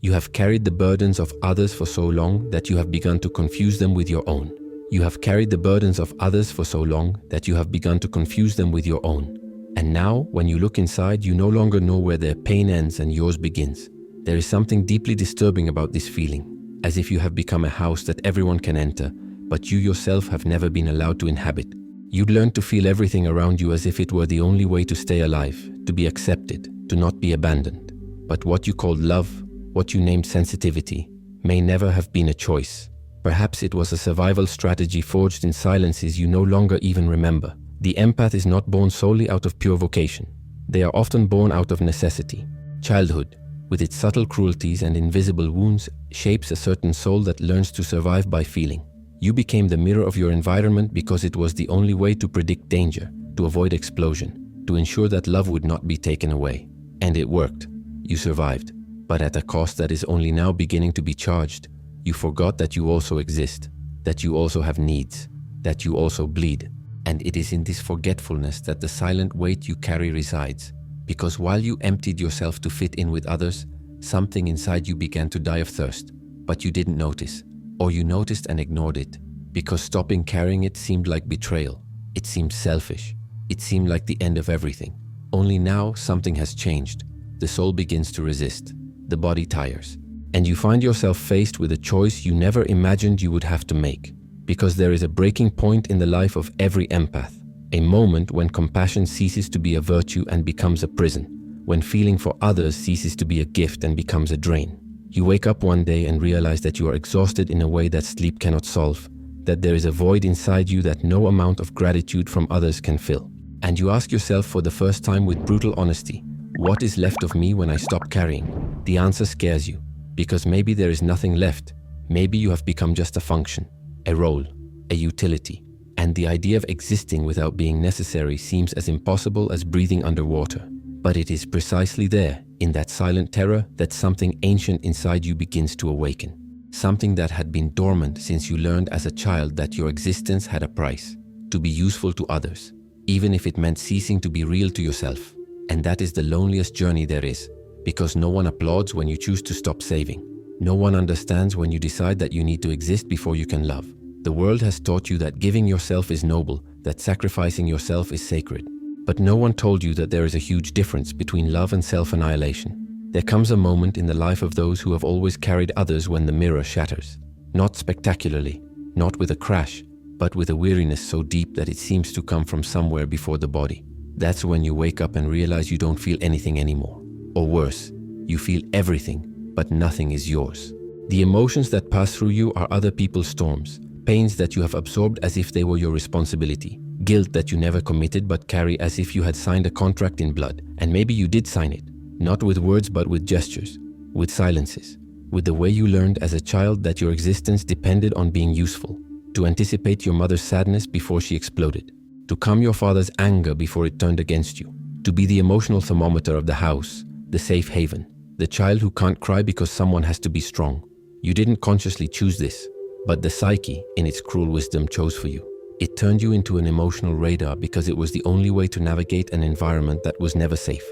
You have carried the burdens of others for so long that you have begun to confuse them with your own. You have carried the burdens of others for so long that you have begun to confuse them with your own. And now, when you look inside, you no longer know where their pain ends and yours begins. There is something deeply disturbing about this feeling, as if you have become a house that everyone can enter, but you yourself have never been allowed to inhabit. You'd learned to feel everything around you as if it were the only way to stay alive, to be accepted, to not be abandoned. But what you called love, what you named sensitivity, may never have been a choice. Perhaps it was a survival strategy forged in silences you no longer even remember. The empath is not born solely out of pure vocation. They are often born out of necessity. Childhood, with its subtle cruelties and invisible wounds, shapes a certain soul that learns to survive by feeling. You became the mirror of your environment because it was the only way to predict danger, to avoid explosion, to ensure that love would not be taken away. And it worked. You survived, but at a cost that is only now beginning to be charged. You forgot that you also exist, that you also have needs, that you also bleed. And it is in this forgetfulness that the silent weight you carry resides. Because while you emptied yourself to fit in with others, something inside you began to die of thirst. But you didn't notice, or you noticed and ignored it, because stopping carrying it seemed like betrayal. It seemed selfish. It seemed like the end of everything. Only now something has changed. The soul begins to resist. The body tires. And you find yourself faced with a choice you never imagined you would have to make. Because there is a breaking point in the life of every empath. A moment when compassion ceases to be a virtue and becomes a prison. When feeling for others ceases to be a gift and becomes a drain. You wake up one day and realize that you are exhausted in a way that sleep cannot solve. That there is a void inside you that no amount of gratitude from others can fill. And you ask yourself for the first time with brutal honesty, what is left of me when I stop carrying? The answer scares you. Because maybe there is nothing left. Maybe you have become just a function, a role, a utility. And the idea of existing without being necessary seems as impossible as breathing underwater. But it is precisely there, in that silent terror, that something ancient inside you begins to awaken. Something that had been dormant since you learned as a child that your existence had a price, to be useful to others, even if it meant ceasing to be real to yourself. And that is the loneliest journey there is. Because no one applauds when you choose to stop saving. No one understands when you decide that you need to exist before you can love. The world has taught you that giving yourself is noble, that sacrificing yourself is sacred. But no one told you that there is a huge difference between love and self-annihilation. There comes a moment in the life of those who have always carried others when the mirror shatters. Not spectacularly, not with a crash, but with a weariness so deep that it seems to come from somewhere before the body. That's when you wake up and realize you don't feel anything anymore. Or worse, you feel everything, but nothing is yours. The emotions that pass through you are other people's storms, pains that you have absorbed as if they were your responsibility, guilt that you never committed but carry as if you had signed a contract in blood. And maybe you did sign it, not with words but with gestures, with silences, with the way you learned as a child that your existence depended on being useful, to anticipate your mother's sadness before she exploded, to calm your father's anger before it turned against you, to be the emotional thermometer of the house, the safe haven, the child who can't cry because someone has to be strong. You didn't consciously choose this, but the psyche, in its cruel wisdom, chose for you. It turned you into an emotional radar because it was the only way to navigate an environment that was never safe.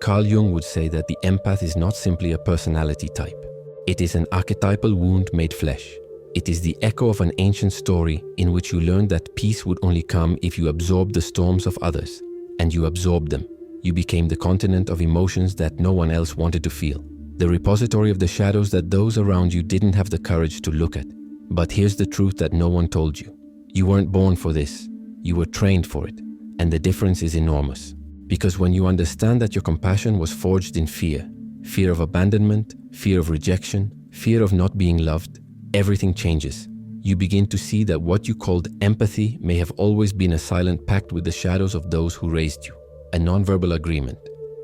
Carl Jung would say that the empath is not simply a personality type. It is an archetypal wound made flesh. It is the echo of an ancient story in which you learned that peace would only come if you absorbed the storms of others. And you absorbed them. You became the continent of emotions that no one else wanted to feel. The repository of the shadows that those around you didn't have the courage to look at. But here's the truth that no one told you. You weren't born for this. You were trained for it. And the difference is enormous. Because when you understand that your compassion was forged in fear, fear of abandonment, fear of rejection, fear of not being loved, everything changes. You begin to see that what you called empathy may have always been a silent pact with the shadows of those who raised you. A non-verbal agreement.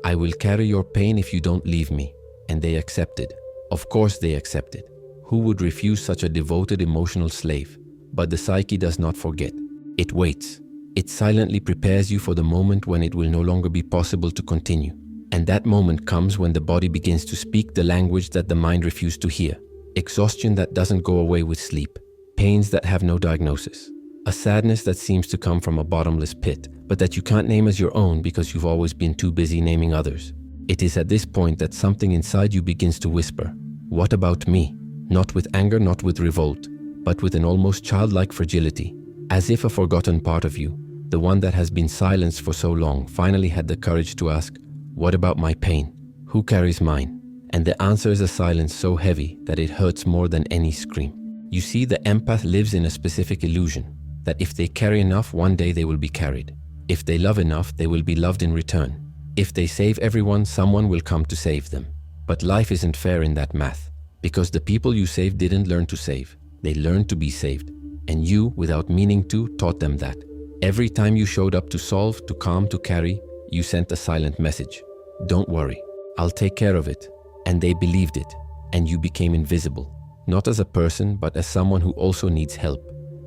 I will carry your pain if you don't leave me. And they accepted. Of course they accepted. Who would refuse such a devoted emotional slave? But the psyche does not forget. It waits. It silently prepares you for the moment when it will no longer be possible to continue. And that moment comes when the body begins to speak the language that the mind refused to hear. Exhaustion that doesn't go away with sleep. Pains that have no diagnosis. A sadness that seems to come from a bottomless pit, but that you can't name as your own because you've always been too busy naming others. It is at this point that something inside you begins to whisper What about me? Not with anger, not with revolt, but with an almost childlike fragility, as if a forgotten part of you, the one that has been silenced for so long, finally had the courage to ask, what about my pain? Who carries mine? And the answer is a silence so heavy that it hurts more than any scream. You see, the empath lives in a specific illusion, that if they carry enough, one day they will be carried. If they love enough, they will be loved in return. If they save everyone, someone will come to save them. But life isn't fair in that math, because the people you saved didn't learn to save. They learned to be saved. And you, without meaning to, taught them that. Every time you showed up to solve, to calm, to carry, you sent a silent message. Don't worry, I'll take care of it. And they believed it, and you became invisible, not as a person, but as someone who also needs help.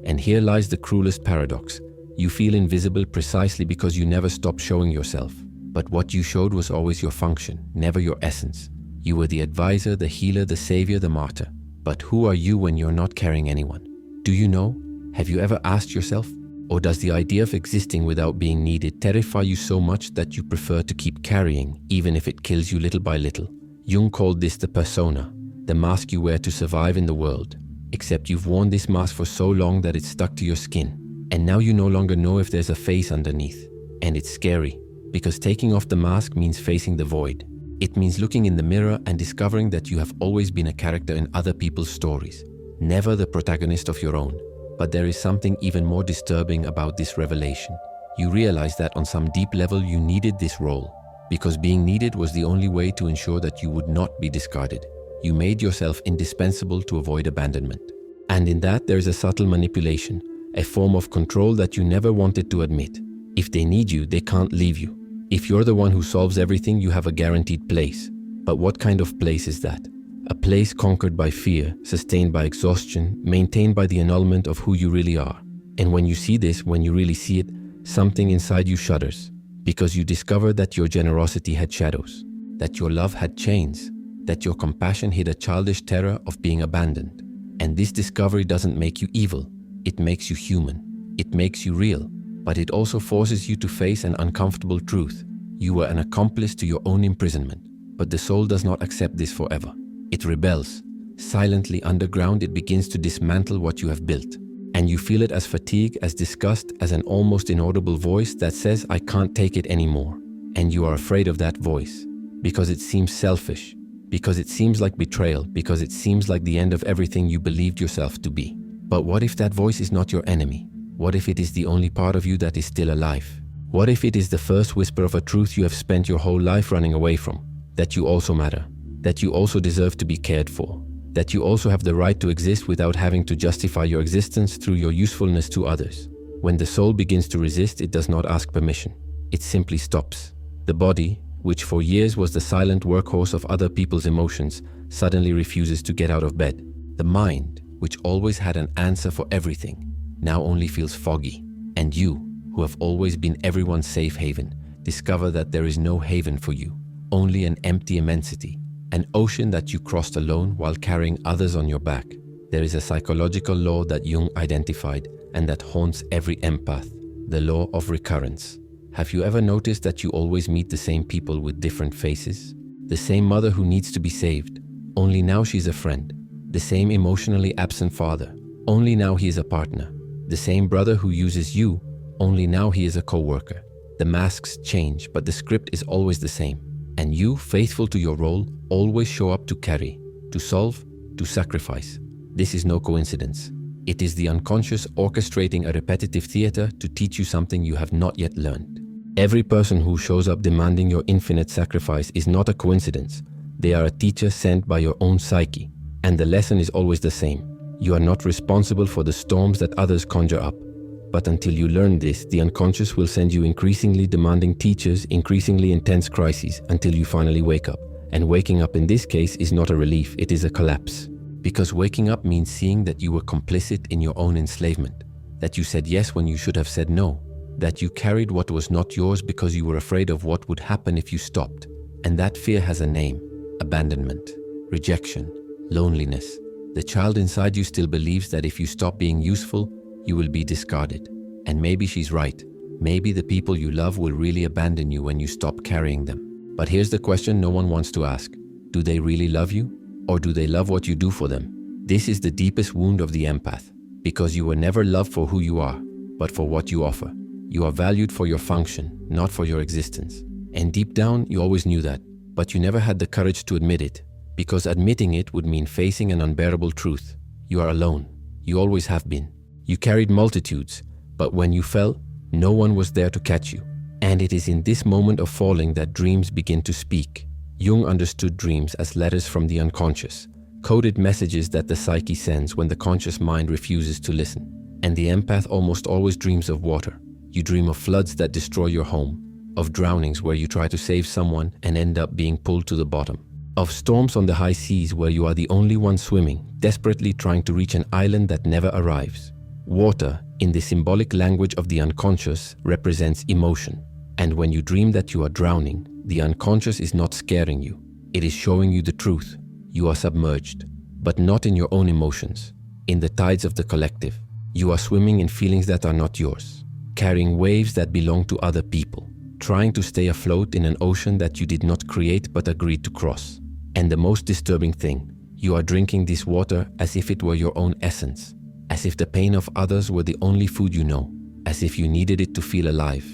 And here lies the cruelest paradox. You feel invisible precisely because you never stopped showing yourself. But what you showed was always your function, never your essence. You were the advisor, the healer, the savior, the martyr. But who are you when you're not carrying anyone? Do you know? Have you ever asked yourself? Or does the idea of existing without being needed terrify you so much that you prefer to keep carrying, even if it kills you little by little? Jung called this the persona, the mask you wear to survive in the world. Except you've worn this mask for so long that it's stuck to your skin. And now you no longer know if there's a face underneath. And it's scary, because taking off the mask means facing the void. It means looking in the mirror and discovering that you have always been a character in other people's stories, never the protagonist of your own. But there is something even more disturbing about this revelation. You realize that on some deep level you needed this role, because being needed was the only way to ensure that you would not be discarded. You made yourself indispensable to avoid abandonment. And in that there is a subtle manipulation, a form of control that you never wanted to admit. If they need you, they can't leave you. If you're the one who solves everything, you have a guaranteed place. But what kind of place is that? A place conquered by fear, sustained by exhaustion, maintained by the annulment of who you really are. And when you see this, when you really see it, something inside you shudders, because you discover that your generosity had shadows, that your love had chains, that your compassion hid a childish terror of being abandoned. And this discovery doesn't make you evil, it makes you human, it makes you real, but it also forces you to face an uncomfortable truth. You were an accomplice to your own imprisonment, but the soul does not accept this forever. It rebels. Silently underground, it begins to dismantle what you have built. And you feel it as fatigue, as disgust, as an almost inaudible voice that says, I can't take it anymore. And you are afraid of that voice, because it seems selfish, because it seems like betrayal, because it seems like the end of everything you believed yourself to be. But what if that voice is not your enemy? What if it is the only part of you that is still alive? What if it is the first whisper of a truth you have spent your whole life running away from? That you also matter. That you also deserve to be cared for, that you also have the right to exist without having to justify your existence through your usefulness to others. When the soul begins to resist, it does not ask permission. It simply stops. The body, which for years was the silent workhorse of other people's emotions, suddenly refuses to get out of bed. The mind, which always had an answer for everything, now only feels foggy. And you, who have always been everyone's safe haven, discover that there is no haven for you, only an empty immensity. An ocean that you crossed alone while carrying others on your back. There is a psychological law that Jung identified and that haunts every empath, the law of recurrence. Have you ever noticed that you always meet the same people with different faces? The same mother who needs to be saved, only now she's a friend. The same emotionally absent father, only now he is a partner. The same brother who uses you, only now he is a co-worker. The masks change, but the script is always the same. And you, faithful to your role, always show up to carry, to solve, to sacrifice. This is no coincidence. It is the unconscious orchestrating a repetitive theater to teach you something you have not yet learned. Every person who shows up demanding your infinite sacrifice is not a coincidence. They are a teacher sent by your own psyche. And the lesson is always the same. You are not responsible for the storms that others conjure up. But until you learn this, the unconscious will send you increasingly demanding teachers, increasingly intense crises, until you finally wake up. And waking up in this case is not a relief, it is a collapse. Because waking up means seeing that you were complicit in your own enslavement, that you said yes when you should have said no, that you carried what was not yours because you were afraid of what would happen if you stopped. And that fear has a name: abandonment, rejection, loneliness. The child inside you still believes that if you stop being useful, you will be discarded. And maybe she's right. Maybe the people you love will really abandon you when you stop carrying them. But here's the question no one wants to ask. Do they really love you? Or do they love what you do for them? This is the deepest wound of the empath, because you were never loved for who you are, but for what you offer. You are valued for your function, not for your existence. And deep down, you always knew that, but you never had the courage to admit it, because admitting it would mean facing an unbearable truth. You are alone. You always have been. You carried multitudes, but when you fell, no one was there to catch you. And it is in this moment of falling that dreams begin to speak. Jung understood dreams as letters from the unconscious, coded messages that the psyche sends when the conscious mind refuses to listen. And the empath almost always dreams of water. You dream of floods that destroy your home, of drownings where you try to save someone and end up being pulled to the bottom, of storms on the high seas where you are the only one swimming, desperately trying to reach an island that never arrives. Water, in the symbolic language of the unconscious, represents emotion. And when you dream that you are drowning, the unconscious is not scaring you. It is showing you the truth. You are submerged, but not in your own emotions, in the tides of the collective. You are swimming in feelings that are not yours, carrying waves that belong to other people, trying to stay afloat in an ocean that you did not create but agreed to cross. And the most disturbing thing, you are drinking this water as if it were your own essence, as if the pain of others were the only food you know, as if you needed it to feel alive.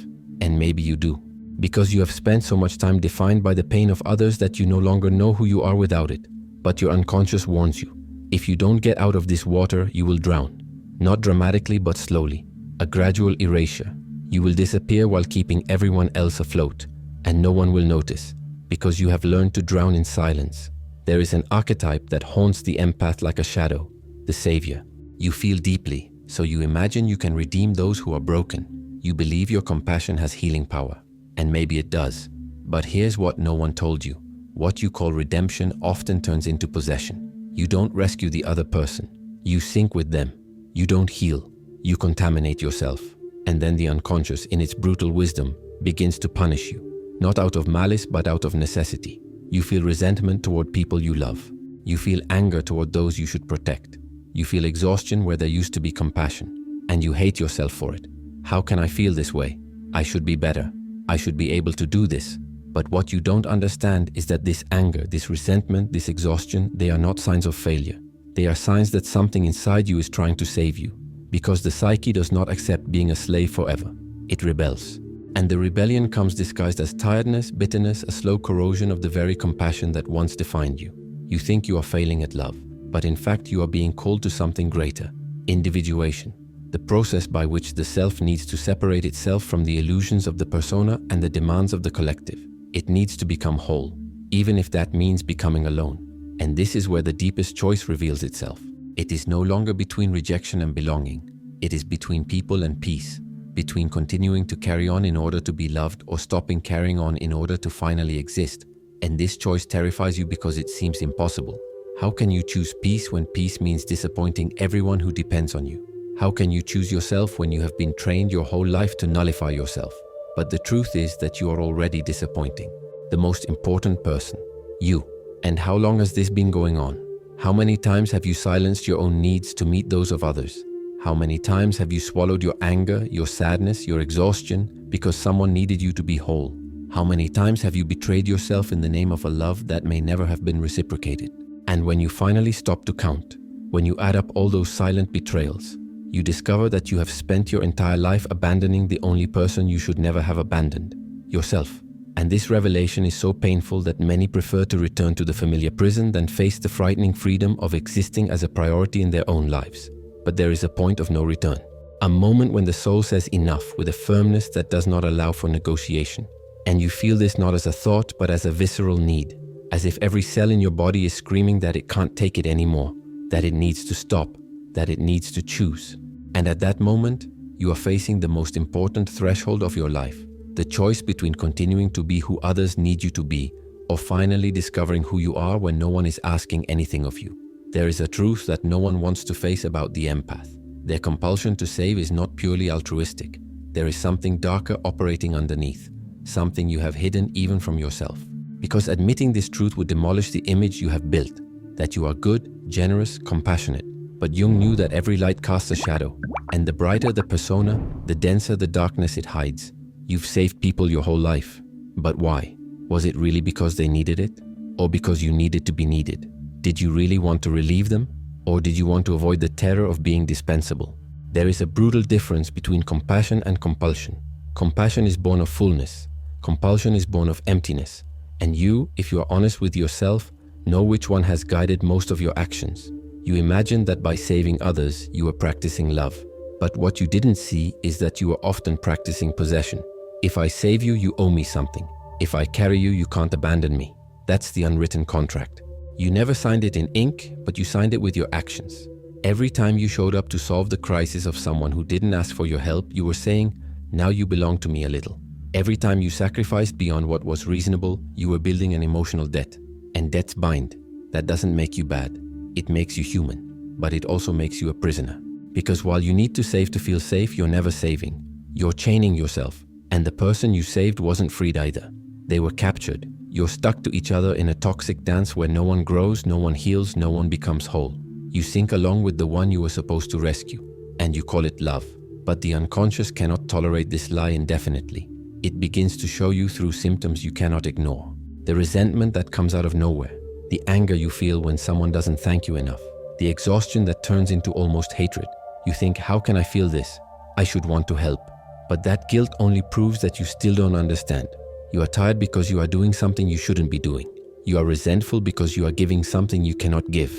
And maybe you do, because you have spent so much time defined by the pain of others that you no longer know who you are without it. But your unconscious warns you, if you don't get out of this water, you will drown. Not dramatically, but slowly. A gradual erasure. You will disappear while keeping everyone else afloat, and no one will notice, because you have learned to drown in silence. There is an archetype that haunts the empath like a shadow, the savior. You feel deeply, so you imagine you can redeem those who are broken. You believe your compassion has healing power, and maybe it does. But here's what no one told you. What you call redemption often turns into possession. You don't rescue the other person. You sink with them. You don't heal. You contaminate yourself. And then the unconscious, in its brutal wisdom, begins to punish you. Not out of malice, but out of necessity. You feel resentment toward people you love. You feel anger toward those you should protect. You feel exhaustion where there used to be compassion. And you hate yourself for it. How can I feel this way? I should be better. I should be able to do this. But what you don't understand is that this anger, this resentment, this exhaustion, they are not signs of failure. They are signs that something inside you is trying to save you. Because the psyche does not accept being a slave forever. It rebels. And the rebellion comes disguised as tiredness, bitterness, a slow corrosion of the very compassion that once defined you. You think you are failing at love, but in fact you are being called to something greater. Individuation. The process by which the self needs to separate itself from the illusions of the persona and the demands of the collective. It needs to become whole, even if that means becoming alone. And this is where the deepest choice reveals itself. It is no longer between rejection and belonging. It is between people and peace, between continuing to carry on in order to be loved or stopping carrying on in order to finally exist. And this choice terrifies you because it seems impossible. How can you choose peace when peace means disappointing everyone who depends on you? How can you choose yourself when you have been trained your whole life to nullify yourself? But the truth is that you are already disappointing the most important person, you. And how long has this been going on? How many times have you silenced your own needs to meet those of others? How many times have you swallowed your anger, your sadness, your exhaustion because someone needed you to be whole? How many times have you betrayed yourself in the name of a love that may never have been reciprocated? And when you finally stop to count, when you add up all those silent betrayals, you discover that you have spent your entire life abandoning the only person you should never have abandoned, yourself. And this revelation is so painful that many prefer to return to the familiar prison than face the frightening freedom of existing as a priority in their own lives. But there is a point of no return. A moment when the soul says enough with a firmness that does not allow for negotiation. And you feel this not as a thought, but as a visceral need. As if every cell in your body is screaming that it can't take it anymore, that it needs to stop, that it needs to choose. And at that moment, you are facing the most important threshold of your life. The choice between continuing to be who others need you to be, or finally discovering who you are when no one is asking anything of you. There is a truth that no one wants to face about the empath. Their compulsion to save is not purely altruistic. There is something darker operating underneath, something you have hidden even from yourself. Because admitting this truth would demolish the image you have built, that you are good, generous, compassionate. But Jung knew that every light casts a shadow, and the brighter the persona, the denser the darkness it hides. You've saved people your whole life. But why? Was it really because they needed it? Or because you needed to be needed? Did you really want to relieve them? Or did you want to avoid the terror of being dispensable? There is a brutal difference between compassion and compulsion. Compassion is born of fullness. Compulsion is born of emptiness. And you, if you are honest with yourself, know which one has guided most of your actions. You imagine that by saving others, you are practicing love. But what you didn't see is that you are often practicing possession. If I save you, you owe me something. If I carry you, you can't abandon me. That's the unwritten contract. You never signed it in ink, but you signed it with your actions. Every time you showed up to solve the crisis of someone who didn't ask for your help, you were saying, now you belong to me a little. Every time you sacrificed beyond what was reasonable, you were building an emotional debt. And debts bind. That doesn't make you bad. It makes you human, but it also makes you a prisoner. Because while you need to save to feel safe, you're never saving. You're chaining yourself. And the person you saved wasn't freed either. They were captured. You're stuck to each other in a toxic dance where no one grows, no one heals, no one becomes whole. You sink along with the one you were supposed to rescue, and you call it love. But the unconscious cannot tolerate this lie indefinitely. It begins to show you through symptoms you cannot ignore. The resentment that comes out of nowhere, the anger you feel when someone doesn't thank you enough, the exhaustion that turns into almost hatred. You think, how can I feel this? I should want to help. But that guilt only proves that you still don't understand. You are tired because you are doing something you shouldn't be doing. You are resentful because you are giving something you cannot give.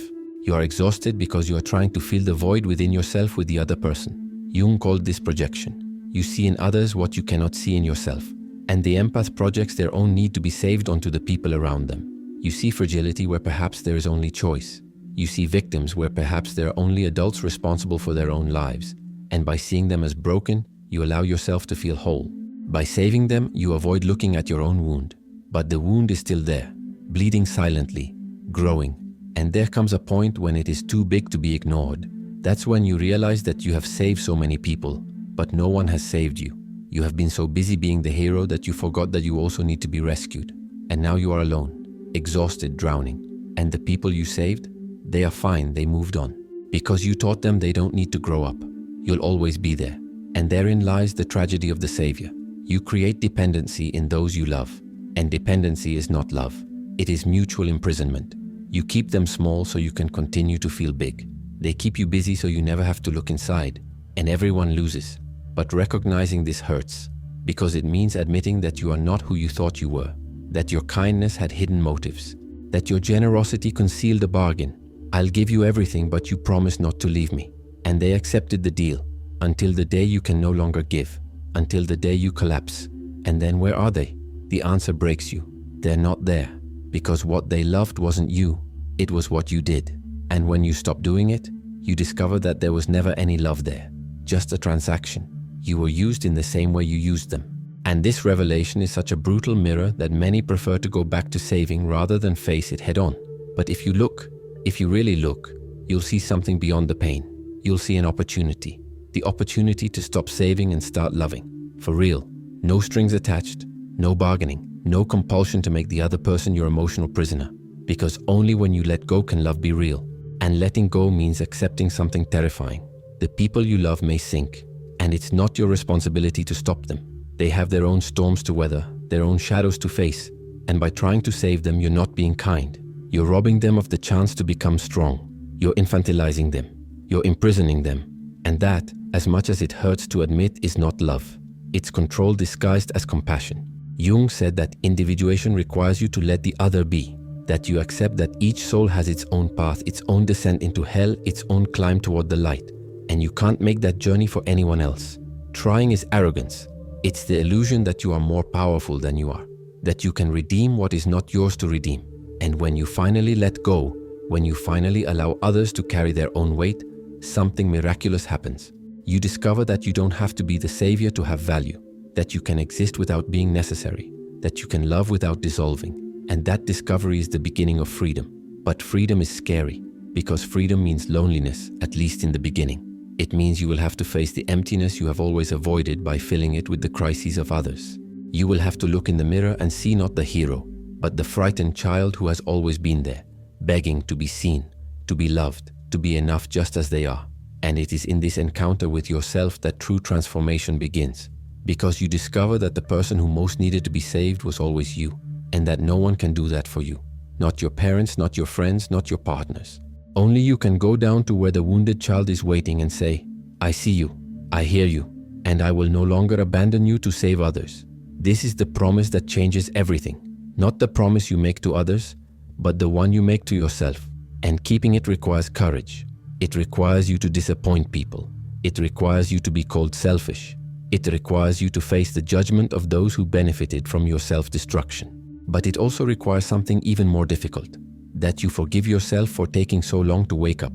You are exhausted because you are trying to fill the void within yourself with the other person. Jung called this projection. You see in others what you cannot see in yourself. And the empath projects their own need to be saved onto the people around them. You see fragility where perhaps there is only choice. You see victims where perhaps there are only adults responsible for their own lives. And by seeing them as broken, you allow yourself to feel whole. By saving them, you avoid looking at your own wound. But the wound is still there, bleeding silently, growing. And there comes a point when it is too big to be ignored. That's when you realize that you have saved so many people, but no one has saved you. You have been so busy being the hero that you forgot that you also need to be rescued. And now you are alone, exhausted, drowning. And the people you saved, they are fine, they moved on. Because you taught them they don't need to grow up. You'll always be there. And therein lies the tragedy of the savior. You create dependency in those you love. And dependency is not love. It is mutual imprisonment. You keep them small so you can continue to feel big. They keep you busy so you never have to look inside. And everyone loses. But recognizing this hurts. Because it means admitting that you are not who you thought you were. That your kindness had hidden motives. That your generosity concealed a bargain. I'll give you everything, but you promise not to leave me. And they accepted the deal. Until the day you can no longer give. Until the day you collapse. And then where are they? The answer breaks you. They're not there. Because what they loved wasn't you. It was what you did. And when you stop doing it, you discover that there was never any love there. Just a transaction. You were used in the same way you used them. And this revelation is such a brutal mirror that many prefer to go back to saving rather than face it head on. But if you look, if you really look, you'll see something beyond the pain. You'll see an opportunity. The opportunity to stop saving and start loving. For real. No strings attached. No bargaining. No compulsion to make the other person your emotional prisoner. Because only when you let go can love be real. And letting go means accepting something terrifying. The people you love may sink. And it's not your responsibility to stop them. They have their own storms to weather, their own shadows to face. And by trying to save them, you're not being kind. You're robbing them of the chance to become strong. You're infantilizing them. You're imprisoning them. And that, as much as it hurts to admit, is not love. It's control disguised as compassion. Jung said that individuation requires you to let the other be. That you accept that each soul has its own path, its own descent into hell, its own climb toward the light. And you can't make that journey for anyone else. Trying is arrogance. It's the illusion that you are more powerful than you are. That you can redeem what is not yours to redeem. And when you finally let go, when you finally allow others to carry their own weight, something miraculous happens. You discover that you don't have to be the savior to have value. That you can exist without being necessary. That you can love without dissolving. And that discovery is the beginning of freedom. But freedom is scary. Because freedom means loneliness, at least in the beginning. It means you will have to face the emptiness you have always avoided by filling it with the crises of others. You will have to look in the mirror and see not the hero, but the frightened child who has always been there, begging to be seen, to be loved, to be enough just as they are. And it is in this encounter with yourself that true transformation begins. Because you discover that the person who most needed to be saved was always you, and that no one can do that for you. not your parents, not your friends, not your partners. Only you can go down to where the wounded child is waiting and say, I see you, I hear you, and I will no longer abandon you to save others. This is the promise that changes everything. Not the promise you make to others, but the one you make to yourself. And keeping it requires courage. It requires you to disappoint people. It requires you to be called selfish. It requires you to face the judgment of those who benefited from your self-destruction. But it also requires something even more difficult, that you forgive yourself for taking so long to wake up.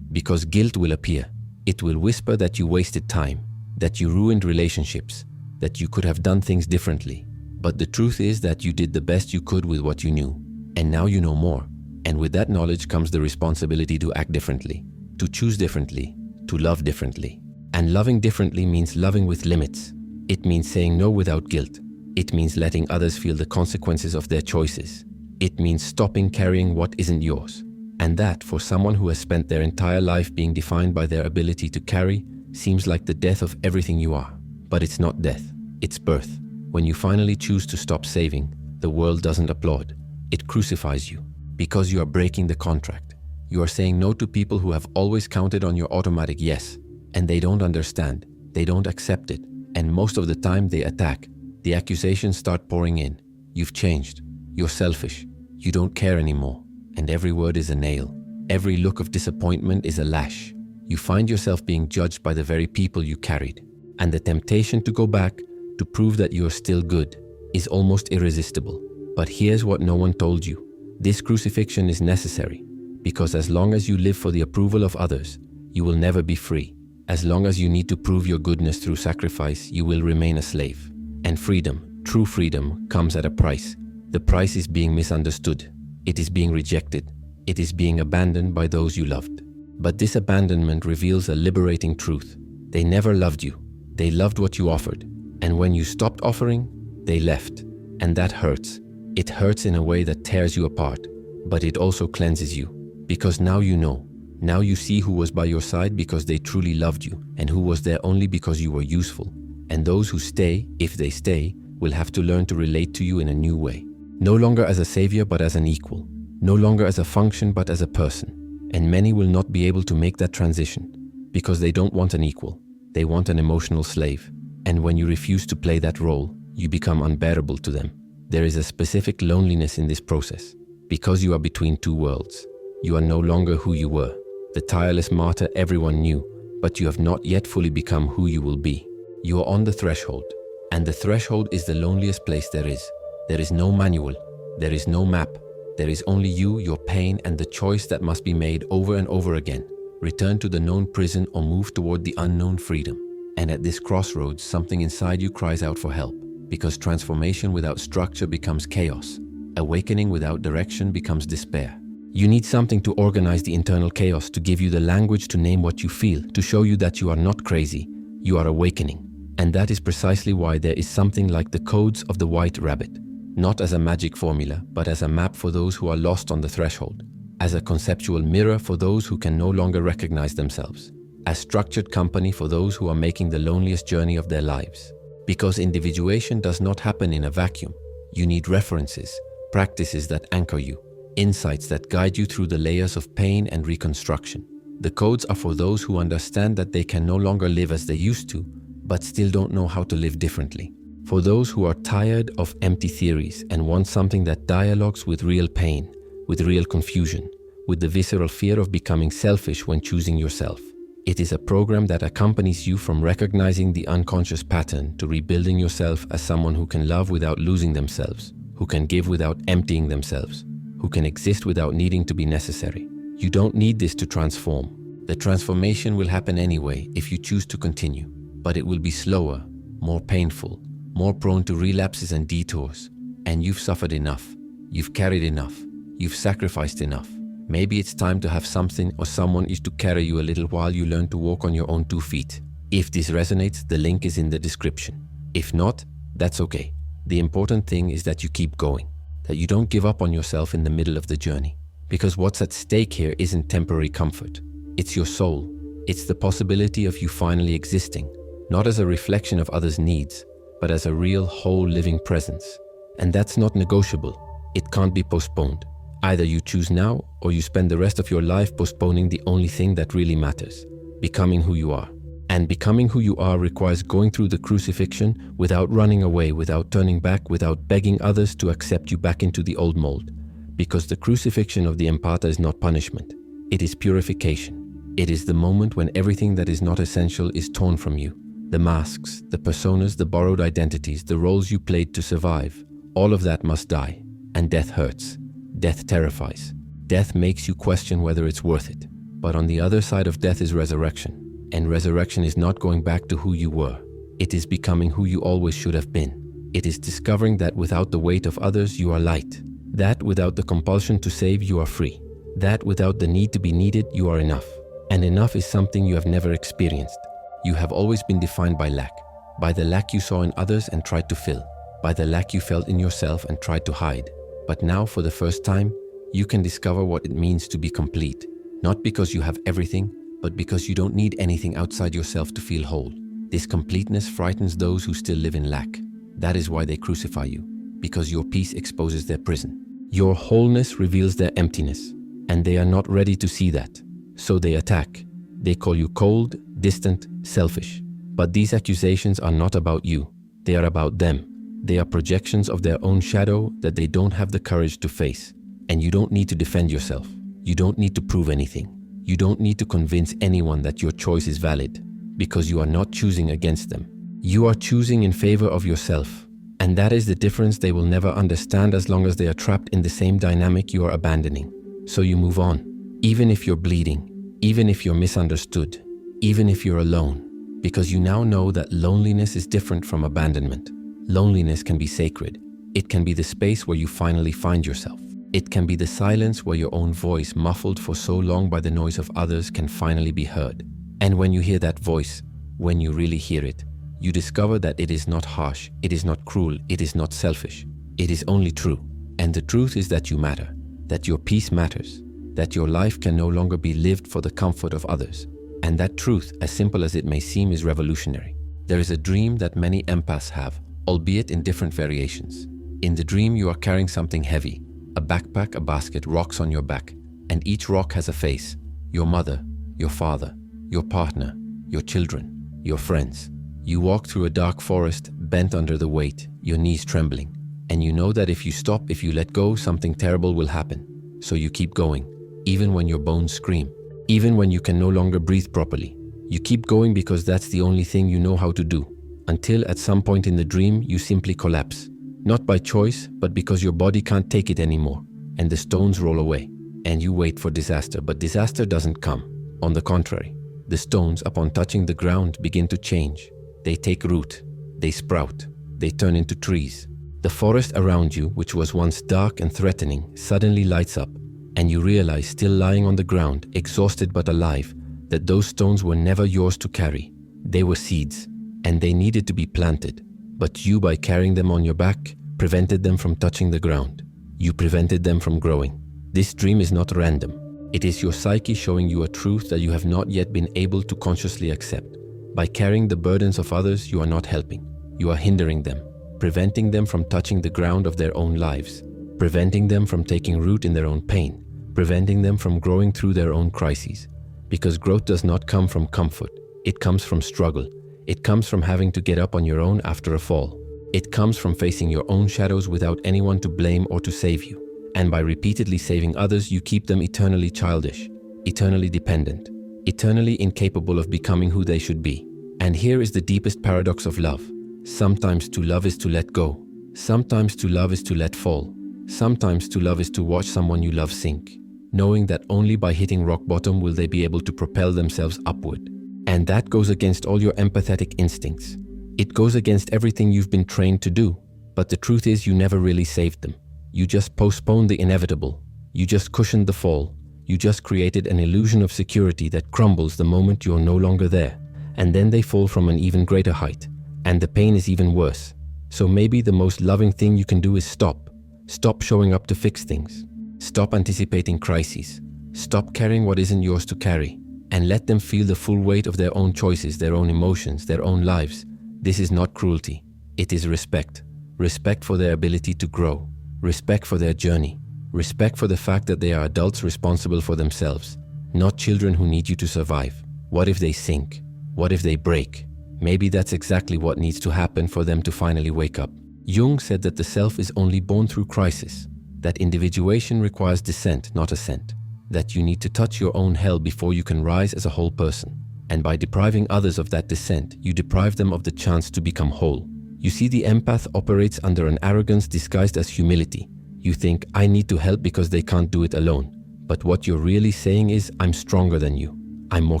Because guilt will appear. It will whisper that you wasted time, that you ruined relationships, that you could have done things differently. But the truth is that you did the best you could with what you knew. And now you know more. And with that knowledge comes the responsibility to act differently, to choose differently, to love differently. And loving differently means loving with limits. It means saying no without guilt. It means letting others feel the consequences of their choices. It means stopping carrying what isn't yours. And that, for someone who has spent their entire life being defined by their ability to carry, seems like the death of everything you are. But it's not death, it's birth. When you finally choose to stop saving, the world doesn't applaud. It crucifies you, because you are breaking the contract. You are saying no to people who have always counted on your automatic yes, and they don't understand, they don't accept it, and most of the time they attack. The accusations start pouring in. You've changed, you're selfish, you don't care anymore, and every word is a nail. Every look of disappointment is a lash. You find yourself being judged by the very people you carried, and the temptation to go back, to prove that you are still good, is almost irresistible. But here's what no one told you. This crucifixion is necessary, because as long as you live for the approval of others, you will never be free. As long as you need to prove your goodness through sacrifice, you will remain a slave. And freedom, true freedom, comes at a price. The price is being misunderstood. It is being rejected. It is being abandoned by those you loved. But this abandonment reveals a liberating truth. They never loved you. They loved what you offered. And when you stopped offering, they left. And that hurts. It hurts in a way that tears you apart, but it also cleanses you. Because now you know. Now you see who was by your side because they truly loved you, and who was there only because you were useful. And those who stay, if they stay, will have to learn to relate to you in a new way. No longer as a savior, but as an equal. No longer as a function, but as a person. And many will not be able to make that transition, because they don't want an equal. They want an emotional slave. And when you refuse to play that role, you become unbearable to them. There is a specific loneliness in this process, because you are between two worlds. You are no longer who you were, the tireless martyr everyone knew, but you have not yet fully become who you will be. You are on the threshold, and the threshold is the loneliest place there is. There is no manual, there is no map, there is only you, your pain, and the choice that must be made over and over again. Return to the known prison or move toward the unknown freedom. And at this crossroads, something inside you cries out for help. Because transformation without structure becomes chaos. Awakening without direction becomes despair. You need something to organize the internal chaos, to give you the language to name what you feel, to show you that you are not crazy, you are awakening. And that is precisely why there is something like the codes of the white rabbit. Not as a magic formula, but as a map for those who are lost on the threshold. As a conceptual mirror for those who can no longer recognize themselves. As structured company for those who are making the loneliest journey of their lives. Because individuation does not happen in a vacuum. You need references, practices that anchor you, insights that guide you through the layers of pain and reconstruction. The codes are for those who understand that they can no longer live as they used to, but still don't know how to live differently. For those who are tired of empty theories and want something that dialogues with real pain, with real confusion, with the visceral fear of becoming selfish when choosing yourself. It is a program that accompanies you from recognizing the unconscious pattern to rebuilding yourself as someone who can love without losing themselves, who can give without emptying themselves, who can exist without needing to be necessary. You don't need this to transform. The transformation will happen anyway if you choose to continue, but it will be slower, more painful, more prone to relapses and detours. And you've suffered enough. You've carried enough. You've sacrificed enough. Maybe it's time to have something or someone is to carry you a little while you learn to walk on your own 2 feet. If this resonates, the link is in the description. If not, that's okay. The important thing is that you keep going, that you don't give up on yourself in the middle of the journey. Because what's at stake here isn't temporary comfort. It's your soul. It's the possibility of you finally existing, not as a reflection of others' needs, but as a real, whole living presence. And that's not negotiable. It can't be postponed. Either you choose now, or you spend the rest of your life postponing the only thing that really matters, becoming who you are. And becoming who you are requires going through the crucifixion without running away, without turning back, without begging others to accept you back into the old mold. Because the crucifixion of the empata is not punishment, it is purification. It is the moment when everything that is not essential is torn from you. The masks, the personas, the borrowed identities, the roles you played to survive, all of that must die. And death hurts. Death terrifies. Death makes you question whether it's worth it. But on the other side of death is resurrection. And resurrection is not going back to who you were. It is becoming who you always should have been. It is discovering that without the weight of others, you are light. That without the compulsion to save, you are free. That without the need to be needed, you are enough. And enough is something you have never experienced. You have always been defined by lack. By the lack you saw in others and tried to fill. By the lack you felt in yourself and tried to hide. But now, for the first time, you can discover what it means to be complete. Not because you have everything, but because you don't need anything outside yourself to feel whole. This completeness frightens those who still live in lack. That is why they crucify you, because your peace exposes their prison. Your wholeness reveals their emptiness, and they are not ready to see that. So they attack. They call you cold, distant, selfish. But these accusations are not about you. They are about them. They are projections of their own shadow that they don't have the courage to face. And you don't need to defend yourself. You don't need to prove anything. You don't need to convince anyone that your choice is valid, because you are not choosing against them. You are choosing in favor of yourself. And that is the difference they will never understand as long as they are trapped in the same dynamic you are abandoning. So you move on, even if you're bleeding, even if you're misunderstood, even if you're alone, because you now know that loneliness is different from abandonment. Loneliness can be sacred. It can be the space where you finally find yourself. It can be the silence where your own voice, muffled for so long by the noise of others, can finally be heard. And when you hear that voice, when you really hear it, you discover that it is not harsh, it is not cruel, it is not selfish. It is only true. And the truth is that you matter, that your peace matters, that your life can no longer be lived for the comfort of others. And that truth, as simple as it may seem, is revolutionary. There is a dream that many empaths have, albeit in different variations. In the dream, you are carrying something heavy. A backpack, a basket, rocks on your back, and each rock has a face. Your mother, your father, your partner, your children, your friends. You walk through a dark forest, bent under the weight, your knees trembling, and you know that if you stop, if you let go, something terrible will happen. So you keep going, even when your bones scream, even when you can no longer breathe properly. You keep going because that's the only thing you know how to do, until at some point in the dream, you simply collapse. Not by choice, but because your body can't take it anymore, and the stones roll away, and you wait for disaster, but disaster doesn't come. On the contrary, the stones, upon touching the ground, begin to change. They take root, they sprout, they turn into trees. The forest around you, which was once dark and threatening, suddenly lights up, and you realize, still lying on the ground, exhausted but alive, that those stones were never yours to carry. They were seeds, and they needed to be planted. But you, by carrying them on your back, prevented them from touching the ground. You prevented them from growing. This dream is not random. It is your psyche showing you a truth that you have not yet been able to consciously accept. By carrying the burdens of others, you are not helping. You are hindering them, preventing them from touching the ground of their own lives, preventing them from taking root in their own pain, preventing them from growing through their own crises. Because growth does not come from comfort. It comes from struggle. It comes from having to get up on your own after a fall. It comes from facing your own shadows without anyone to blame or to save you. And by repeatedly saving others, you keep them eternally childish, eternally dependent, eternally incapable of becoming who they should be. And here is the deepest paradox of love. Sometimes to love is to let go. Sometimes to love is to let fall. Sometimes to love is to watch someone you love sink, knowing that only by hitting rock bottom will they be able to propel themselves upward. And that goes against all your empathetic instincts. It goes against everything you've been trained to do. But the truth is, you never really saved them. You just postponed the inevitable. You just cushioned the fall. You just created an illusion of security that crumbles the moment you're no longer there. And then they fall from an even greater height. And the pain is even worse. So maybe the most loving thing you can do is stop. Stop showing up to fix things. Stop anticipating crises. Stop carrying what isn't yours to carry. And let them feel the full weight of their own choices, their own emotions, their own lives. This is not cruelty. It is respect. Respect for their ability to grow. Respect for their journey. Respect for the fact that they are adults responsible for themselves, not children who need you to survive. What if they sink? What if they break? Maybe that's exactly what needs to happen for them to finally wake up. Jung said that the self is only born through crisis, that individuation requires descent, not ascent, that you need to touch your own hell before you can rise as a whole person. And by depriving others of that descent, you deprive them of the chance to become whole. You see, the empath operates under an arrogance disguised as humility. You think, I need to help because they can't do it alone. But what you're really saying is, I'm stronger than you. I'm more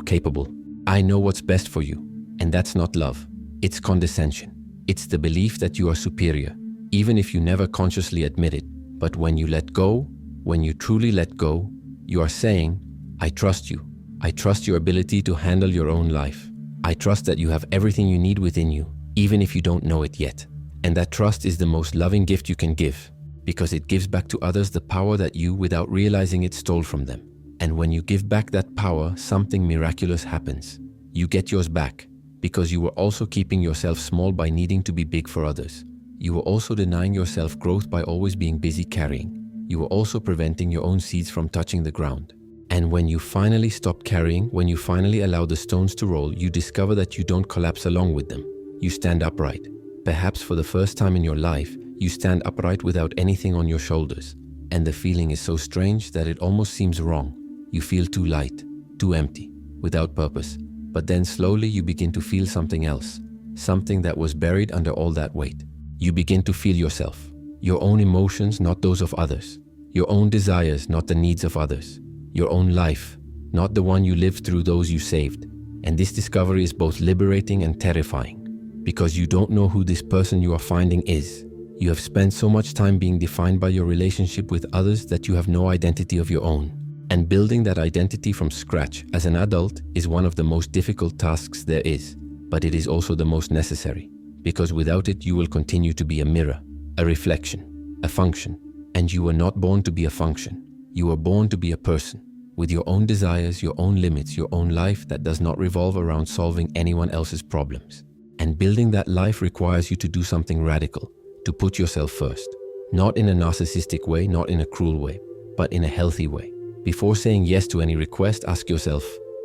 capable. I know what's best for you. And that's not love. It's condescension. It's the belief that you are superior, even if you never consciously admit it. But when you let go, when you truly let go, you are saying, I trust you. I trust your ability to handle your own life. I trust that you have everything you need within you, even if you don't know it yet. And that trust is the most loving gift you can give, because it gives back to others the power that you, without realizing it, stole from them. And when you give back that power, something miraculous happens. You get yours back, because you were also keeping yourself small by needing to be big for others. You were also denying yourself growth by always being busy carrying. You were also preventing your own seeds from touching the ground. And when you finally stop carrying, when you finally allow the stones to roll, you discover that you don't collapse along with them. You stand upright. Perhaps for the first time in your life, you stand upright without anything on your shoulders. And the feeling is so strange that it almost seems wrong. You feel too light, too empty, without purpose. But then slowly you begin to feel something else, something that was buried under all that weight. You begin to feel yourself, your own emotions, not those of others, your own desires, not the needs of others, your own life, not the one you lived through those you saved. And this discovery is both liberating and terrifying, because you don't know who this person you are finding is. You have spent so much time being defined by your relationship with others that you have no identity of your own. And building that identity from scratch as an adult is one of the most difficult tasks there is, but it is also the most necessary, because without it you will continue to be a mirror, a reflection, a function. And you were not born to be a function. You were born to be a person, with your own desires, your own limits, your own life that does not revolve around solving anyone else's problems. And building that life requires you to do something radical, to put yourself first, not in a narcissistic way, not in a cruel way, but in a healthy way. Before saying yes to any request, ask yourself,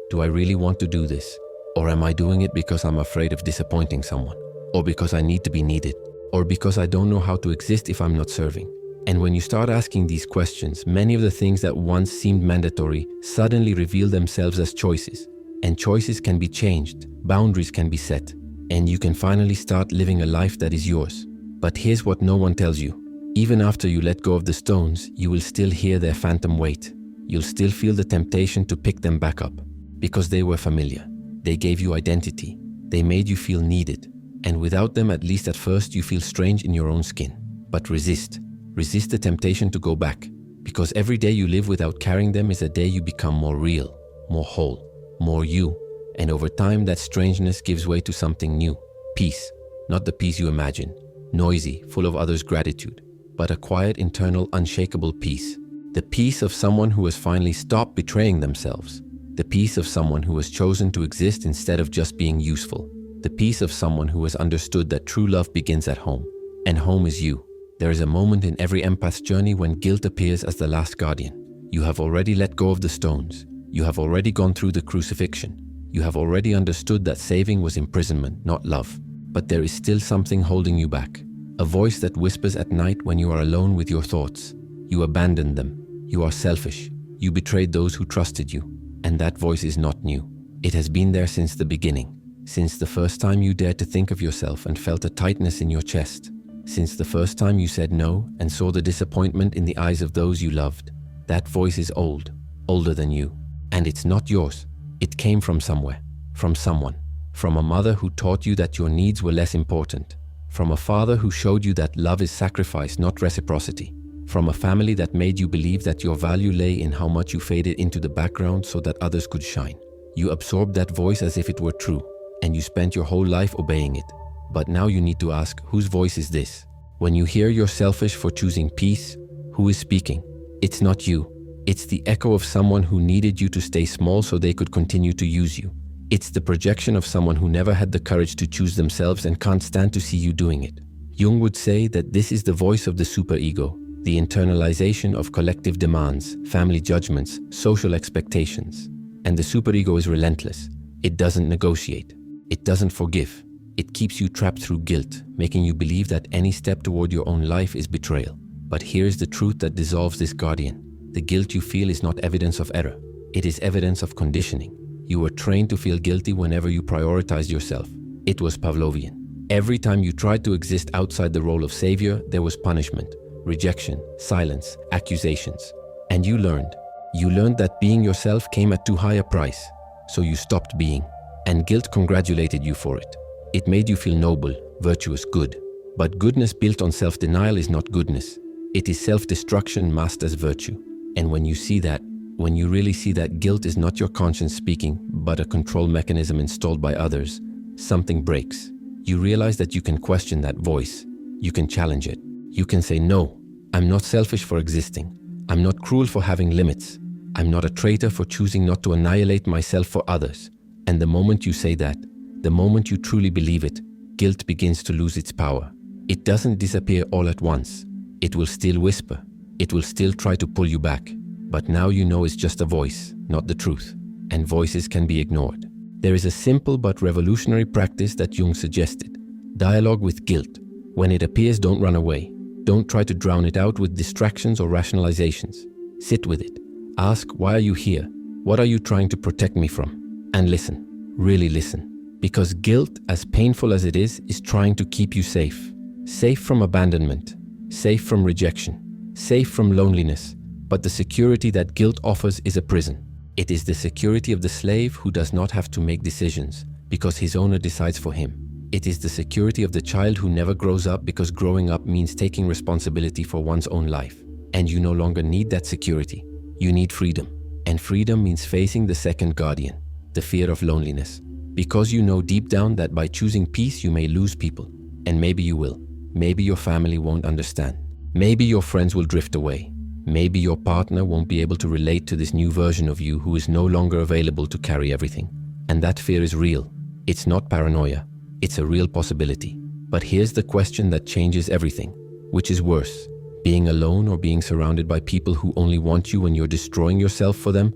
do I really want to do this? Or am I doing it because I'm afraid of disappointing someone? Or because I need to be needed? Or because I don't know how to exist if I'm not serving? And when you start asking these questions, many of the things that once seemed mandatory suddenly reveal themselves as choices. And choices can be changed, boundaries can be set, and you can finally start living a life that is yours. But here's what no one tells you. Even after you let go of the stones, you will still hear their phantom weight. You'll still feel the temptation to pick them back up, because they were familiar. They gave you identity. They made you feel needed. And without them, at least at first, you feel strange in your own skin. But resist. Resist the temptation to go back, because every day you live without carrying them is a day you become more real, more whole, more you. And over time, that strangeness gives way to something new. Peace. Not the peace you imagine, noisy, full of others' gratitude, but a quiet, internal, unshakable peace. The peace of someone who has finally stopped betraying themselves. The peace of someone who has chosen to exist instead of just being useful. The peace of someone who has understood that true love begins at home. And home is you. There is a moment in every empath's journey when guilt appears as the last guardian. You have already let go of the stones. You have already gone through the crucifixion. You have already understood that saving was imprisonment, not love. But there is still something holding you back. A voice that whispers at night when you are alone with your thoughts. You abandoned them. You are selfish. You betrayed those who trusted you. And that voice is not new. It has been there since the beginning. Since the first time you dared to think of yourself and felt a tightness in your chest. Since the first time you said no and saw the disappointment in the eyes of those you loved. That voice is old, older than you. And it's not yours. It came from somewhere, from someone. From a mother who taught you that your needs were less important. From a father who showed you that love is sacrifice, not reciprocity. From a family that made you believe that your value lay in how much you faded into the background so that others could shine. You absorbed that voice as if it were true, and you spent your whole life obeying it. But now you need to ask, whose voice is this? When you hear you're selfish for choosing peace, who is speaking? It's not you. It's the echo of someone who needed you to stay small so they could continue to use you. It's the projection of someone who never had the courage to choose themselves and can't stand to see you doing it. Jung would say that this is the voice of the superego, the internalization of collective demands, family judgments, social expectations. And the superego is relentless. It doesn't negotiate. It doesn't forgive. It keeps you trapped through guilt, making you believe that any step toward your own life is betrayal. But here's the truth that dissolves this guardian. The guilt you feel is not evidence of error. It is evidence of conditioning. You were trained to feel guilty whenever you prioritized yourself. It was Pavlovian. Every time you tried to exist outside the role of savior, there was punishment, rejection, silence, accusations. And you learned. You learned that being yourself came at too high a price, so you stopped being. And guilt congratulated you for it. It made you feel noble, virtuous, good. But goodness built on self-denial is not goodness. It is self-destruction masked as virtue. And when you see that, when you really see that guilt is not your conscience speaking, but a control mechanism installed by others, something breaks. You realize that you can question that voice. You can challenge it. You can say, no, I'm not selfish for existing. I'm not cruel for having limits. I'm not a traitor for choosing not to annihilate myself for others. And the moment you say that, the moment you truly believe it, guilt begins to lose its power. It doesn't disappear all at once. It will still whisper. It will still try to pull you back. But now you know it's just a voice, not the truth. And voices can be ignored. There is a simple but revolutionary practice that Jung suggested. Dialogue with guilt. When it appears, don't run away. Don't try to drown it out with distractions or rationalizations. Sit with it. Ask, why are you here? What are you trying to protect me from? And listen. Really listen. Because guilt, as painful as it is trying to keep you safe. Safe from abandonment. Safe from rejection. Safe from loneliness. But the security that guilt offers is a prison. It is the security of the slave who does not have to make decisions because his owner decides for him. It is the security of the child who never grows up because growing up means taking responsibility for one's own life. And you no longer need that security. You need freedom. And freedom means facing the second guardian, the fear of loneliness. Because you know deep down that by choosing peace you may lose people. And maybe you will. Maybe your family won't understand. Maybe your friends will drift away. Maybe your partner won't be able to relate to this new version of you who is no longer available to carry everything. And that fear is real. It's not paranoia. It's a real possibility. But here's the question that changes everything. Which is worse? Being alone or being surrounded by people who only want you when you're destroying yourself for them?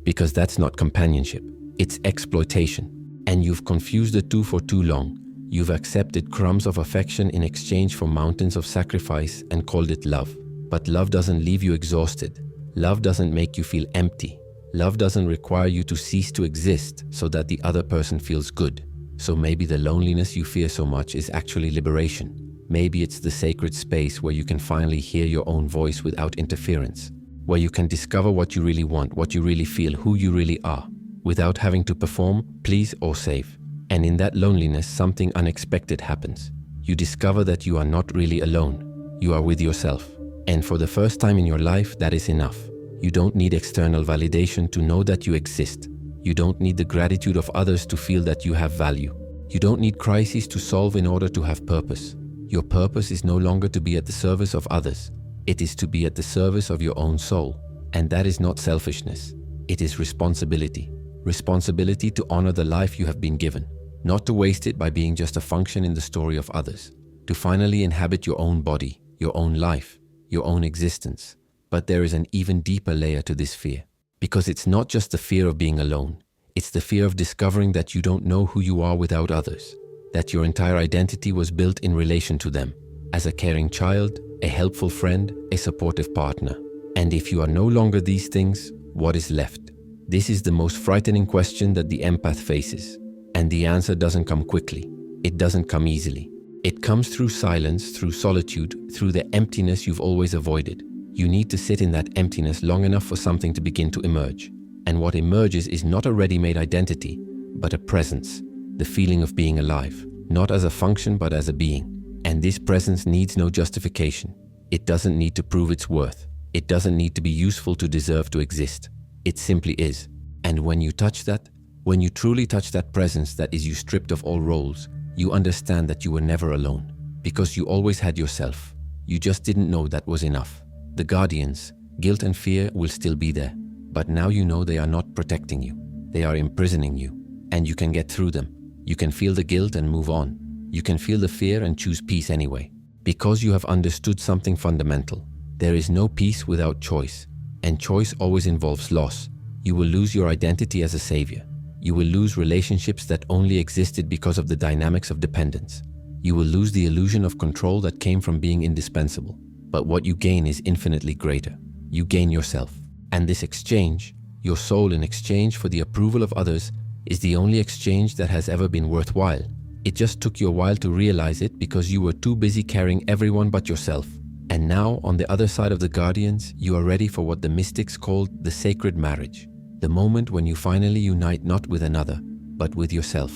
Because that's not companionship. It's exploitation. And you've confused the two for too long. You've accepted crumbs of affection in exchange for mountains of sacrifice and called it love. But love doesn't leave you exhausted. Love doesn't make you feel empty. Love doesn't require you to cease to exist so that the other person feels good. So maybe the loneliness you fear so much is actually liberation. Maybe it's the sacred space where you can finally hear your own voice without interference, where you can discover what you really want, what you really feel, who you really are, without having to perform, please, or save. And in that loneliness, something unexpected happens. You discover that you are not really alone. You are with yourself. And for the first time in your life, that is enough. You don't need external validation to know that you exist. You don't need the gratitude of others to feel that you have value. You don't need crises to solve in order to have purpose. Your purpose is no longer to be at the service of others. It is to be at the service of your own soul. And that is not selfishness. It is responsibility. Responsibility to honor the life you have been given. Not to waste it by being just a function in the story of others. To finally inhabit your own body, your own life, your own existence. But there is an even deeper layer to this fear. Because it's not just the fear of being alone. It's the fear of discovering that you don't know who you are without others. That your entire identity was built in relation to them. As a caring child, a helpful friend, a supportive partner. And if you are no longer these things, what is left? This is the most frightening question that the empath faces. And the answer doesn't come quickly. It doesn't come easily. It comes through silence, through solitude, through the emptiness you've always avoided. You need to sit in that emptiness long enough for something to begin to emerge. And what emerges is not a ready-made identity, but a presence, the feeling of being alive, not as a function but as a being. And this presence needs no justification. It doesn't need to prove its worth. It doesn't need to be useful to deserve to exist. It simply is. And when you touch that, when you truly touch that presence that is you stripped of all roles, you understand that you were never alone. Because you always had yourself. You just didn't know that was enough. The guardians, guilt and fear will still be there. But now you know they are not protecting you. They are imprisoning you. And you can get through them. You can feel the guilt and move on. You can feel the fear and choose peace anyway. Because you have understood something fundamental. There is no peace without choice, and choice always involves loss. You will lose your identity as a savior. You will lose relationships that only existed because of the dynamics of dependence. You will lose the illusion of control that came from being indispensable. But what you gain is infinitely greater. You gain yourself. And this exchange, your soul in exchange for the approval of others, is the only exchange that has ever been worthwhile. It just took you a while to realize it because you were too busy carrying everyone but yourself. And now, on the other side of the guardians, you are ready for what the mystics called the sacred marriage. The moment when you finally unite not with another, but with yourself.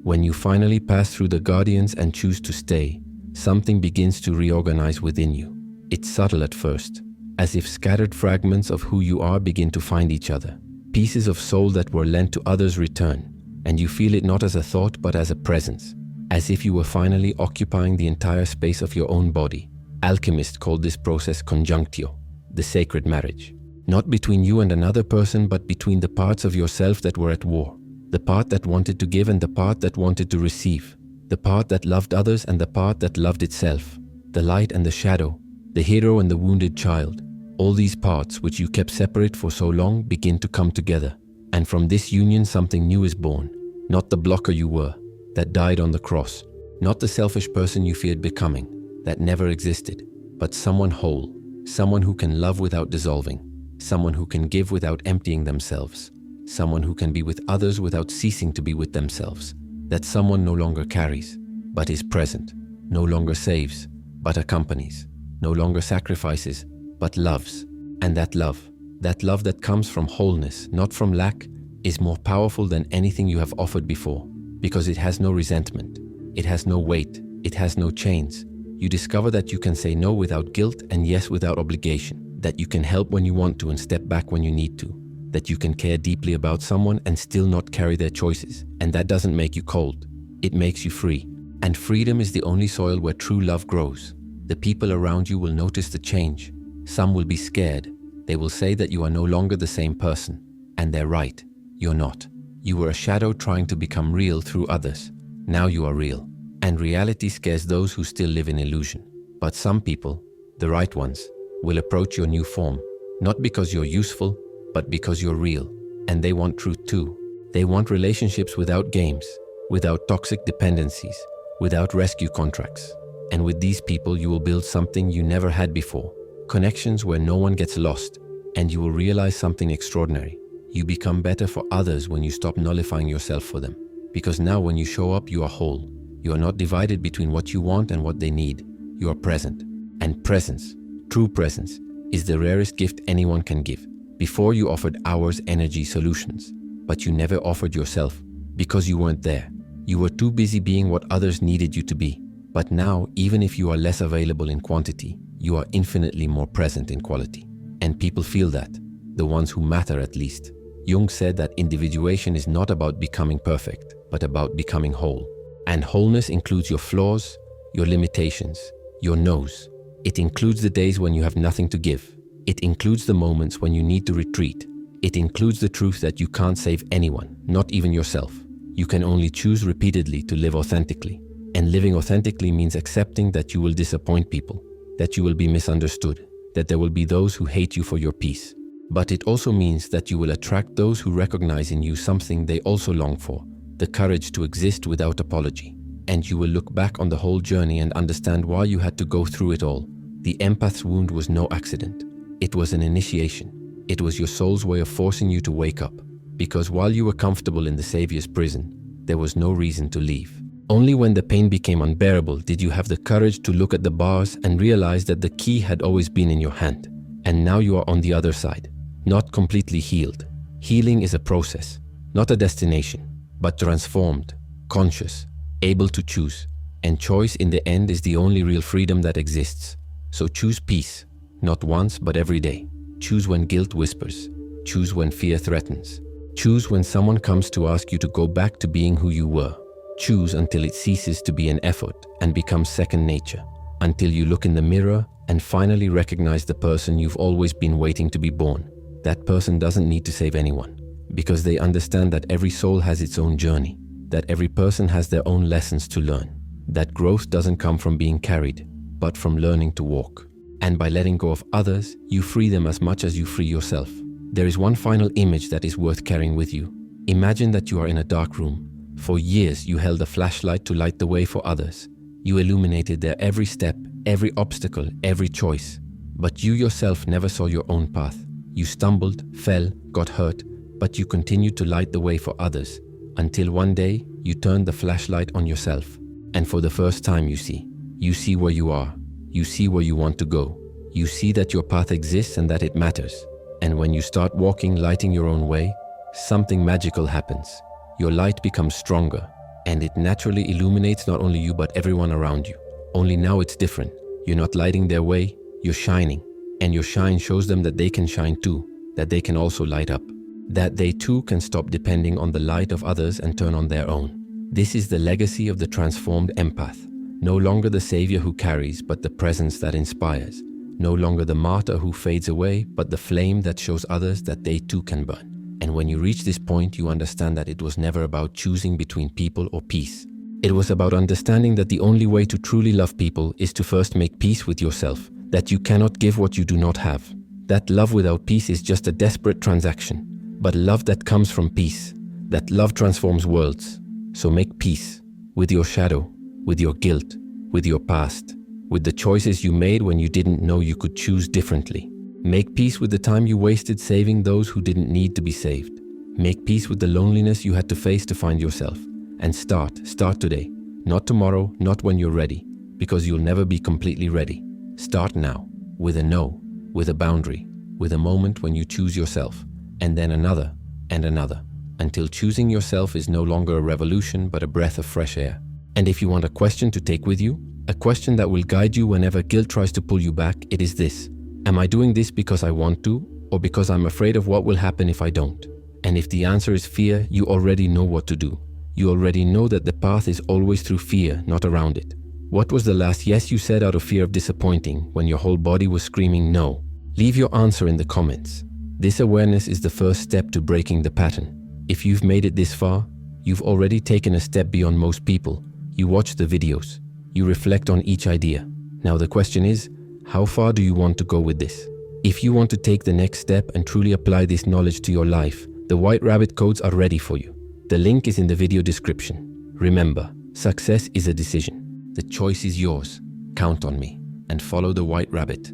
When you finally pass through the guardians and choose to stay, something begins to reorganize within you. It's subtle at first, as if scattered fragments of who you are begin to find each other. Pieces of soul that were lent to others return, and you feel it not as a thought but as a presence, as if you were finally occupying the entire space of your own body. Alchemists called this process conjunctio, the sacred marriage. Not between you and another person, but between the parts of yourself that were at war. The part that wanted to give and the part that wanted to receive. The part that loved others and the part that loved itself. The light and the shadow. The hero and the wounded child. All these parts which you kept separate for so long begin to come together. And from this union something new is born. Not the blocker you were, that died on the cross. Not the selfish person you feared becoming, that never existed. But someone whole. Someone who can love without dissolving. Someone who can give without emptying themselves. Someone who can be with others without ceasing to be with themselves. That someone no longer carries, but is present. No longer saves, but accompanies. No longer sacrifices, but loves. And that love that comes from wholeness, not from lack, is more powerful than anything you have offered before, because it has no resentment. It has no weight. It has no chains. You discover that you can say no without guilt and yes without obligation. That you can help when you want to and step back when you need to. That you can care deeply about someone and still not carry their choices. And that doesn't make you cold. It makes you free. And freedom is the only soil where true love grows. The people around you will notice the change. Some will be scared. They will say that you are no longer the same person. And they're right. You're not. You were a shadow trying to become real through others. Now you are real. And reality scares those who still live in illusion. But some people, the right ones, will approach your new form, not because you're useful, but because you're real. And they want truth too. They want relationships without games, without toxic dependencies, without rescue contracts. And with these people, you will build something you never had before. Connections where no one gets lost, and you will realize something extraordinary. You become better for others when you stop nullifying yourself for them. Because now when you show up, you are whole. You are not divided between what you want and what they need. You are present. And presence, true presence, is the rarest gift anyone can give. Before you offered hours, energy, solutions, but you never offered yourself because you weren't there. You were too busy being what others needed you to be. But now, even if you are less available in quantity, you are infinitely more present in quality. And people feel that, the ones who matter at least. Jung said that individuation is not about becoming perfect, but about becoming whole. And wholeness includes your flaws, your limitations, your no's. It includes the days when you have nothing to give. It includes the moments when you need to retreat. It includes the truth that you can't save anyone, not even yourself. You can only choose repeatedly to live authentically. And living authentically means accepting that you will disappoint people, that you will be misunderstood, that there will be those who hate you for your peace. But it also means that you will attract those who recognize in you something they also long for, the courage to exist without apology. And you will look back on the whole journey and understand why you had to go through it all. The empath's wound was no accident. It was an initiation. It was your soul's way of forcing you to wake up. Because while you were comfortable in the Savior's prison, there was no reason to leave. Only when the pain became unbearable did you have the courage to look at the bars and realize that the key had always been in your hand. And now you are on the other side, not completely healed. Healing is a process, not a destination, but transformed, conscious, able to choose. And choice in the end is the only real freedom that exists. So choose peace, not once but every day. Choose when guilt whispers. Choose when fear threatens. Choose when someone comes to ask you to go back to being who you were. Choose until it ceases to be an effort and becomes second nature. Until you look in the mirror and finally recognize the person you've always been waiting to be born. That person doesn't need to save anyone, because they understand that every soul has its own journey, that every person has their own lessons to learn, that growth doesn't come from being carried, but from learning to walk. And by letting go of others, you free them as much as you free yourself. There is one final image that is worth carrying with you. Imagine that you are in a dark room. For years, you held a flashlight to light the way for others. You illuminated their every step, every obstacle, every choice. But you yourself never saw your own path. You stumbled, fell, got hurt, but you continued to light the way for others. Until one day, you turned the flashlight on yourself. And for the first time, you see where you are. You see where you want to go. You see that your path exists and that it matters. And when you start walking, lighting your own way, something magical happens. Your light becomes stronger, and it naturally illuminates not only you but everyone around you. Only now it's different. You're not lighting their way, you're shining. And your shine shows them that they can shine too, that they can also light up. That they too can stop depending on the light of others and turn on their own. This is the legacy of the transformed empath. No longer the savior who carries, but the presence that inspires. No longer the martyr who fades away, but the flame that shows others that they too can burn. And when you reach this point, you understand that it was never about choosing between people or peace. It was about understanding that the only way to truly love people is to first make peace with yourself, that you cannot give what you do not have. That love without peace is just a desperate transaction. But love that comes from peace, that love transforms worlds. So make peace with your shadow, with your guilt, with your past, with the choices you made when you didn't know you could choose differently. Make peace with the time you wasted saving those who didn't need to be saved. Make peace with the loneliness you had to face to find yourself. And start today. Not tomorrow, not when you're ready, because you'll never be completely ready. Start now, with a no, with a boundary, with a moment when you choose yourself, and then another, and another, until choosing yourself is no longer a revolution but a breath of fresh air. And if you want a question to take with you, a question that will guide you whenever guilt tries to pull you back, it is this: am I doing this because I want to, or because I'm afraid of what will happen if I don't? And if the answer is fear, you already know what to do. You already know that the path is always through fear, not around it. What was the last yes you said out of fear of disappointing when your whole body was screaming no? Leave your answer in the comments. This awareness is the first step to breaking the pattern. If you've made it this far, you've already taken a step beyond most people. You watch the videos. You reflect on each idea. Now the question is, how far do you want to go with this? If you want to take the next step and truly apply this knowledge to your life, the White Rabbit codes are ready for you. The link is in the video description. Remember, success is a decision. The choice is yours. Count on me and follow the White Rabbit.